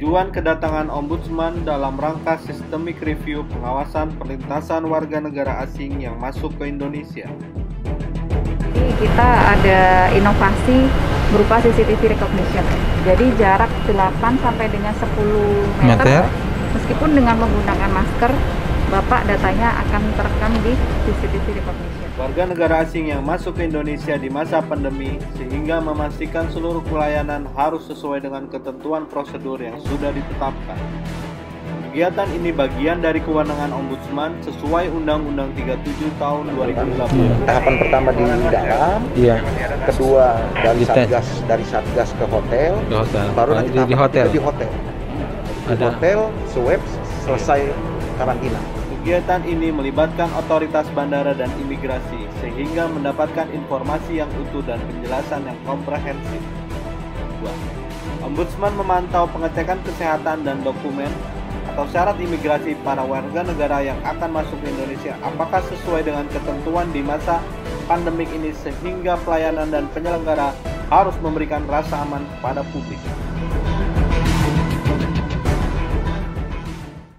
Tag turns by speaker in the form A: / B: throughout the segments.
A: Tujuan kedatangan Ombudsman dalam rangka systemic review pengawasan perlintasan warga negara asing yang masuk ke Indonesia.
B: Kita ada inovasi berupa CCTV recognition. Jadi jarak 8 sampai dengan 10 meter, meskipun dengan menggunakan masker, Bapak datanya akan terekam di CCTV recognition.
A: Warga negara asing yang masuk ke Indonesia di masa pandemi, sehingga memastikan seluruh pelayanan harus sesuai dengan ketentuan prosedur yang sudah ditetapkan. Kegiatan ini bagian dari kewenangan Ombudsman sesuai Undang-Undang 37 tahun 2008.
C: Tahapan pertama di dalam, kedua dari satgas ke hotel, baru nanti di hotel. Di hotel, swab, selesai karantina.
A: Kegiatan ini melibatkan otoritas bandara dan imigrasi sehingga mendapatkan informasi yang utuh dan penjelasan yang komprehensif. 2. Ombudsman memantau pengecekan kesehatan dan dokumen atau syarat imigrasi para warga negara yang akan masuk ke Indonesia apakah sesuai dengan ketentuan di masa pandemik ini sehingga pelayanan dan penyelenggara harus memberikan rasa aman kepada publik.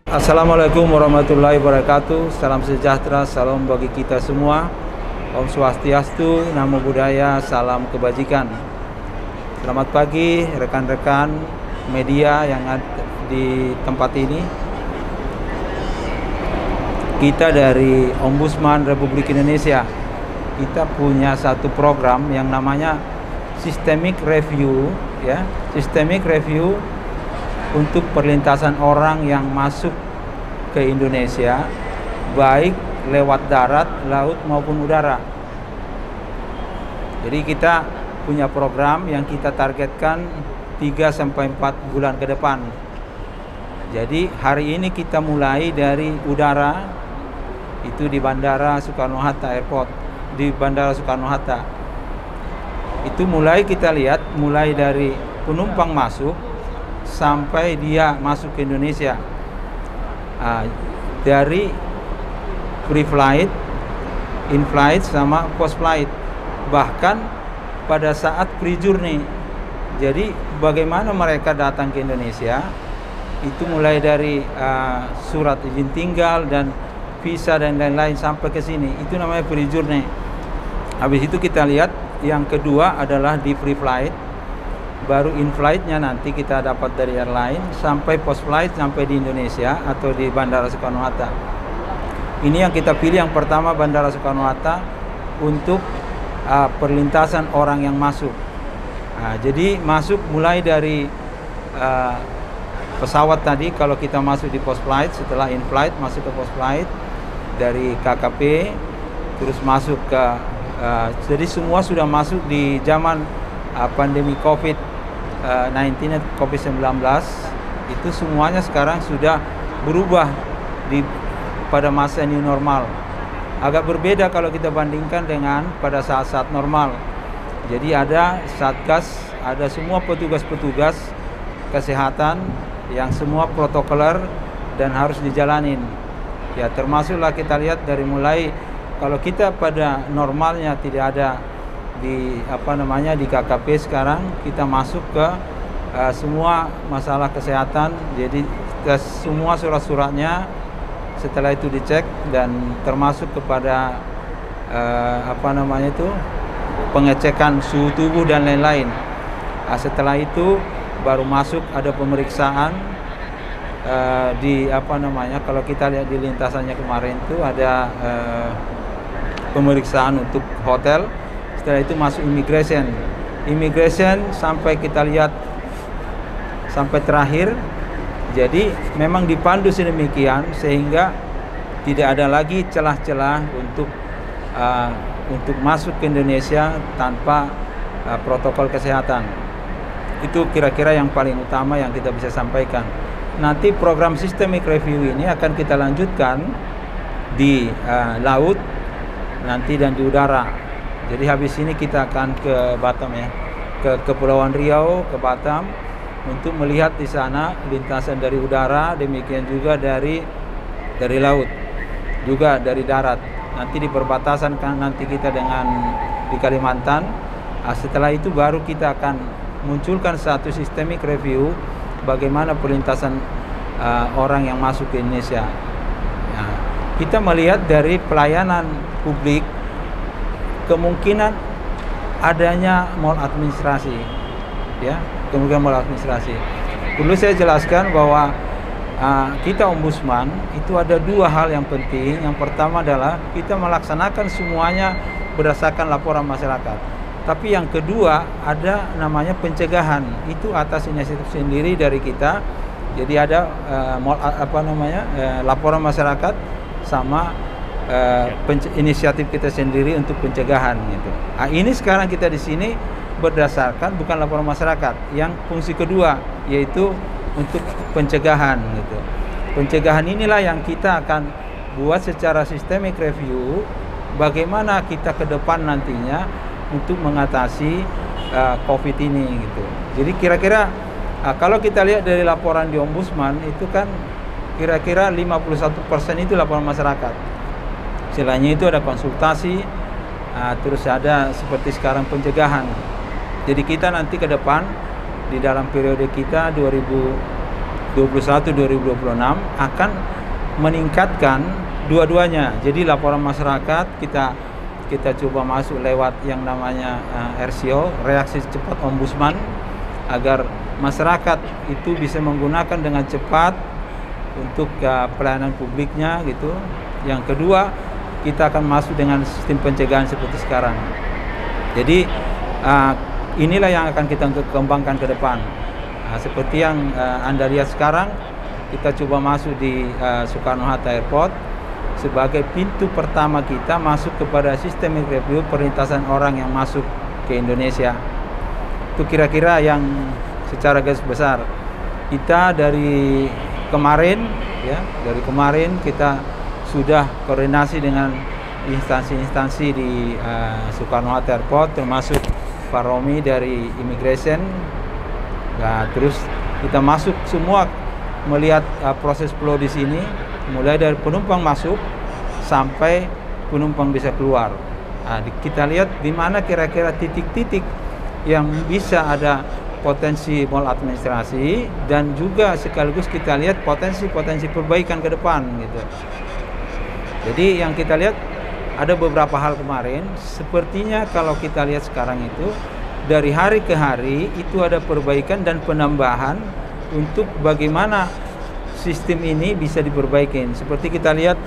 D: Assalamualaikum warahmatullahi wabarakatuh. Salam sejahtera, salam bagi kita semua. Om Swastiastu, Namo Buddhaya, salam kebajikan. Selamat pagi rekan-rekan media yang ada di tempat ini. Kita dari Ombudsman Republik Indonesia, kita punya satu program yang namanya Systemic Review, ya, Systemic Review untuk perlintasan orang yang masuk ke Indonesia, baik lewat darat, laut maupun udara. Jadi kita punya program yang kita targetkan 3-4 bulan ke depan. Jadi hari ini kita mulai dari udara, itu di Bandara Soekarno-Hatta Airport, di Bandara Soekarno-Hatta. Itu mulai kita lihat, mulai dari penumpang masuk sampai dia masuk ke Indonesia, dari pre-flight, in-flight, sama post-flight, bahkan pada saat pre-journey. Jadi bagaimana mereka datang ke Indonesia, itu mulai dari surat izin tinggal dan visa dan lain-lain sampai ke sini, itu namanya pre-journey. Habis itu kita lihat yang kedua adalah di pre-flight, baru in-flight-nya nanti kita dapat dari airline, sampai post-flight sampai di Indonesia atau di Bandara Soekarno-Hatta. Ini yang kita pilih yang pertama, Bandara Soekarno-Hatta, untuk perlintasan orang yang masuk. Jadi masuk mulai dari pesawat tadi, kalau kita masuk di post-flight, setelah in-flight masuk ke post-flight, dari KKP, terus masuk ke jadi semua sudah masuk di zaman pandemi COVID-19, itu semuanya sekarang sudah berubah pada masa new normal. Agak berbeda kalau kita bandingkan dengan pada saat-saat normal. Jadi ada satgas, ada semua petugas-petugas kesehatan yang semua protokoler dan harus dijalanin. Ya, termasuklah kita lihat dari mulai kalau kita pada normalnya tidak ada di di KKP, sekarang kita masuk ke semua masalah kesehatan. Jadi semua surat-suratnya setelah itu dicek dan termasuk kepada pengecekan suhu tubuh dan lain-lain. Setelah itu baru masuk, ada pemeriksaan kalau kita lihat di lintasannya kemarin itu ada pemeriksaan untuk hotel. Setelah itu masuk immigration sampai kita lihat sampai terakhir. Jadi memang dipandu sedemikian sehingga tidak ada lagi celah-celah untuk masuk ke Indonesia tanpa protokol kesehatan. Itu kira-kira yang paling utama yang kita bisa sampaikan. Nanti program systemic review ini akan kita lanjutkan di laut nanti dan di udara. Jadi habis ini kita akan ke Batam, ya, ke Kepulauan Riau, ke Batam, untuk melihat di sana lintasan dari udara, demikian juga dari laut, juga dari darat. Nanti di perbatasan kan nanti kita dengan di Kalimantan. Setelah itu baru kita akan munculkan satu systemic review bagaimana perlintasan orang yang masuk ke Indonesia. Nah, kita melihat dari pelayanan publik kemungkinan adanya maladministrasi, ya, kemungkinan maladministrasi. Perlu saya jelaskan bahwa kita ombudsman itu ada dua hal yang penting. Yang pertama adalah kita melaksanakan semuanya berdasarkan laporan masyarakat. Tapi yang kedua ada namanya pencegahan, itu atas inisiatif sendiri dari kita. Jadi ada laporan masyarakat sama inisiatif kita sendiri untuk pencegahan gitu. Nah, ini sekarang kita di sini berdasarkan bukan laporan masyarakat. Yang fungsi kedua yaitu untuk pencegahan gitu. Pencegahan inilah yang kita akan buat secara systemic review bagaimana kita ke depan nantinya untuk mengatasi COVID ini gitu. Jadi kira-kira kalau kita lihat dari laporan di Ombudsman itu kan kira-kira 51% itu laporan masyarakat. Selainnya itu ada konsultasi, terus ada seperti sekarang pencegahan. Jadi kita nanti ke depan di dalam periode kita 2021-2026 akan meningkatkan dua-duanya. Jadi laporan masyarakat kita coba masuk lewat yang namanya RCO, reaksi cepat ombudsman, agar masyarakat itu bisa menggunakan dengan cepat untuk pelayanan publiknya gitu. Yang kedua, kita akan masuk dengan sistem pencegahan seperti sekarang. Jadi inilah yang akan kita kembangkan ke depan. Seperti yang Anda lihat sekarang, kita coba masuk di Soekarno-Hatta Airport sebagai pintu pertama kita masuk kepada sistem review perlintasan orang yang masuk ke Indonesia. Itu kira-kira yang secara garis besar. Kita dari kemarin kita sudah koordinasi dengan instansi-instansi di Soekarno-Hatta Airport, termasuk Pak Romi dari Immigration. Nah, terus kita masuk semua melihat proses flow di sini, mulai dari penumpang masuk sampai penumpang bisa keluar. Nah, kita lihat di mana kira-kira titik-titik yang bisa ada potensi maladministrasi, dan juga sekaligus kita lihat potensi-potensi perbaikan ke depan gitu. Jadi yang kita lihat ada beberapa hal kemarin, sepertinya kalau kita lihat sekarang itu dari hari ke hari itu ada perbaikan dan penambahan untuk bagaimana sistem ini bisa diperbaikin. Seperti kita lihat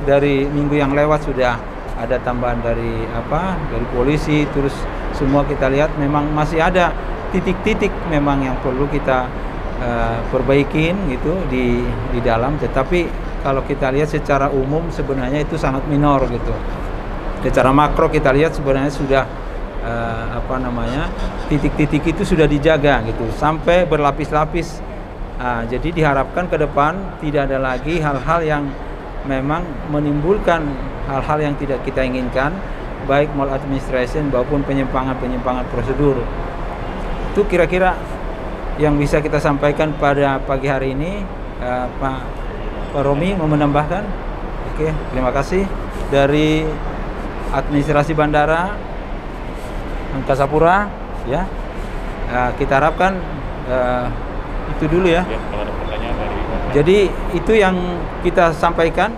D: dari minggu yang lewat sudah ada tambahan dari polisi, terus semua kita lihat memang masih ada titik-titik memang yang perlu kita perbaikin gitu di dalam, tetapi kalau kita lihat secara umum sebenarnya itu sangat minor gitu. Secara makro kita lihat sebenarnya sudah titik-titik itu sudah dijaga gitu sampai berlapis-lapis. Jadi diharapkan ke depan tidak ada lagi hal-hal yang memang menimbulkan hal-hal yang tidak kita inginkan, baik maladministration maupun penyimpangan-penyimpangan prosedur. Itu kira-kira yang bisa kita sampaikan pada pagi hari ini. Pak Romi mau menambahkan? Oke, terima kasih. Dari administrasi bandara Angkasa Pura, ya, kita harapkan itu dulu ya. Kalau ada pertanyaan dari... Jadi itu yang kita sampaikan.